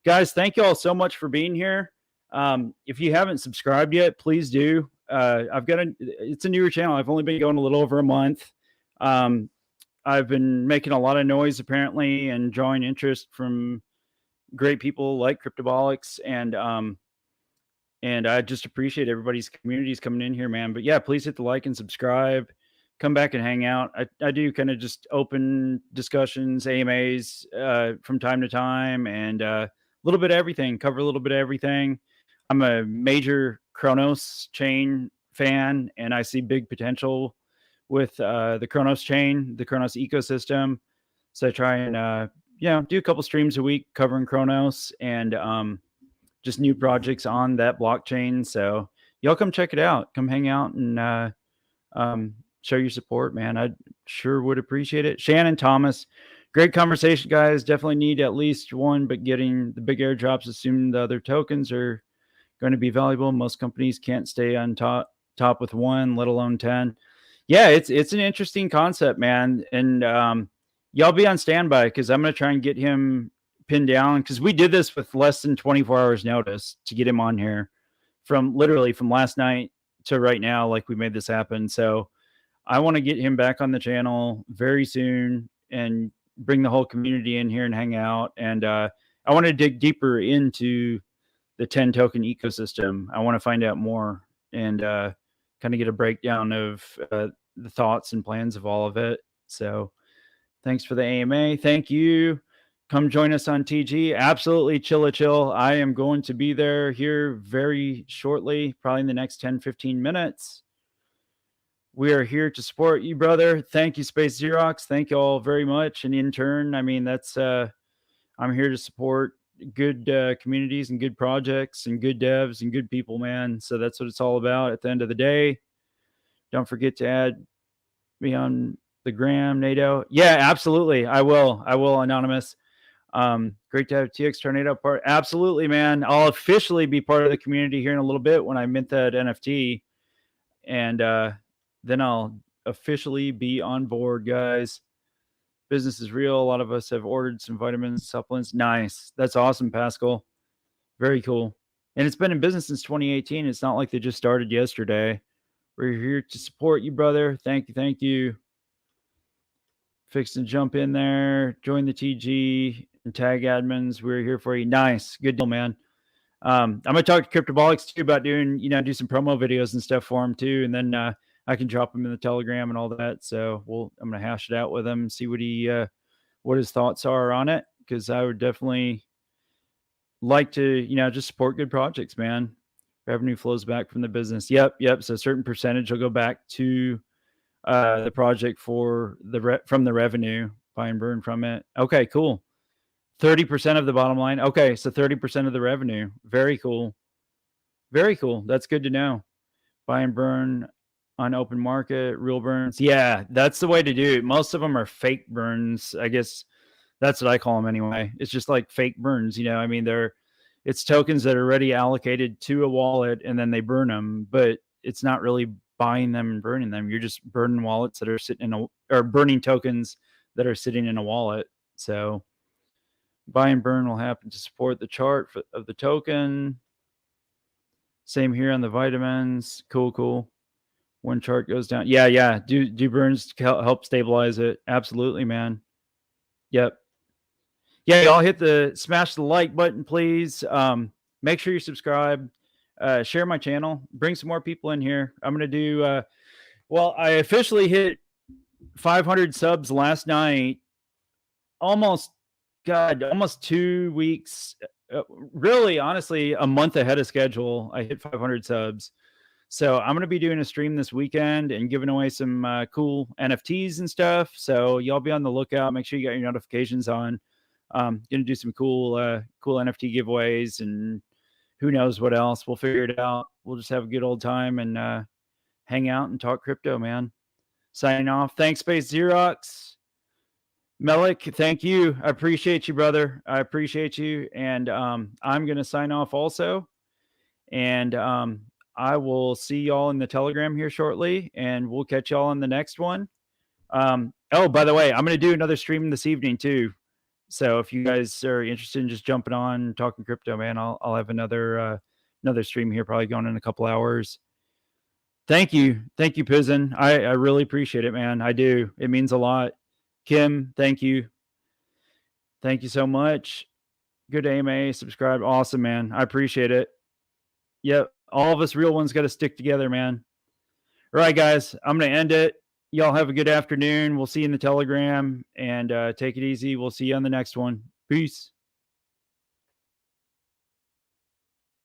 Guys, thank you all so much for being here. If you haven't subscribed yet, please do. it's a newer channel. I've only been going a little over a month. I've been making a lot of noise apparently and drawing interest from great people like Cryptobolix, and I just appreciate everybody's communities coming in here, man. But yeah, please hit the like and subscribe. Come back and hang out. I do kind of just open discussions, AMAs from time to time, and a little bit of everything, cover a little bit of everything. I'm a major Kronos chain fan, and I see big potential with the Kronos chain, the Kronos ecosystem. So I try and do a couple streams a week covering Kronos and just new projects on that blockchain. So y'all come check it out. Come hang out and show your support, man. I sure would appreciate it. Shannon, Thomas, great conversation, guys. Definitely need at least one, but getting the big airdrops, assume the other tokens are going to be valuable. Most companies can't stay on top with one, let alone 10. Yeah, it's an interesting concept, man. And y'all be on standby because I'm going to try and get him pinned down, because we did this with less than 24 hours notice to get him on here, from literally from last night to right now. Like, we made this happen. So I want to get him back on the channel very soon and bring the whole community in here and hang out. And I want to dig deeper into the 10 token ecosystem. I want to find out more and kind of get a breakdown of the thoughts and plans of all of it. So thanks for the AMA. Thank you. Come join us on TG. Absolutely, chill. I am going to be there here very shortly, probably in the next 10-15 minutes. We are here to support you, brother. Thank you, Space Xerox. Thank you all very much. And in turn, I mean, that's I'm here to support good communities and good projects and good devs and good people, man. So that's what it's all about at the end of the day. Don't forget to add me on the gram, NATO. Yeah, absolutely. I will, Anonymous. Great to have TX Tornado part. Absolutely, man. I'll officially be part of the community here in a little bit when I mint that NFT. And then I'll officially be on board, guys. Business is real. A lot of us have ordered some vitamins, supplements. Nice. That's awesome, Pascal. Very cool. And it's been in business since 2018. It's not like they just started yesterday. We're here to support you, brother. Thank you. Fix and jump in there. Join the TG and tag admins. We're here for you. Nice. Good deal, man. I'm going to talk to Cryptobolix too about doing, do some promo videos and stuff for him too. And then I can drop him in the Telegram and all that. So I'm going to hash it out with him, see what his thoughts are on it. Because I would definitely like to, just support good projects, man. Revenue flows back from the business. Yep. So a certain percentage will go back to the project for from the revenue, buy and burn from it. Okay, cool. 30% of the bottom line. Okay, so 30% of the revenue. Very cool. That's good to know. Buy and burn on open market, real burns. Yeah, that's the way to do it. Most of them are fake burns. I guess that's what I call them anyway. It's just like fake burns. I mean, it's tokens that are already allocated to a wallet and then they burn them, but it's not really buying them and burning them. You're just burning wallets that are sitting or burning tokens that are sitting in a wallet. So buy and burn will happen to support the chart of the token. Same here on the vitamins. Cool. When chart goes down. Yeah. Do burns help stabilize it? Absolutely, man. Yep. Yeah, y'all smash the like button, please. Make sure you subscribe. Share my channel. Bring some more people in here. I'm going to do, I officially hit 500 subs last night. Almost 2 weeks. Really, honestly, a month ahead of schedule. I hit 500 subs. So I'm going to be doing a stream this weekend and giving away some cool NFTs and stuff. So y'all be on the lookout. Make sure you got your notifications on. Going to do some cool NFT giveaways and who knows what else. We'll figure it out. We'll just have a good old time and hang out and talk crypto, man. Signing off. Thanks, Space Xerox. Melik, thank you. I appreciate you, brother. I appreciate you. And I'm going to sign off also. And I will see y'all in the Telegram here shortly. And we'll catch y'all on the next one. Oh, by the way, I'm going to do another stream this evening too. So if you guys are interested in just jumping on talking crypto, man, I'll have another stream here probably going in a couple hours. Thank you, Pizen. I really appreciate it, man. I do. It means a lot. Kim, thank you so much. Good AMA, subscribe. Awesome, man. I appreciate it. Yep, all of us real ones got to stick together, man. All right, guys, I'm gonna end it. Y'all have a good afternoon. We'll see you in the Telegram, and take it easy. We'll see you on the next one. Peace.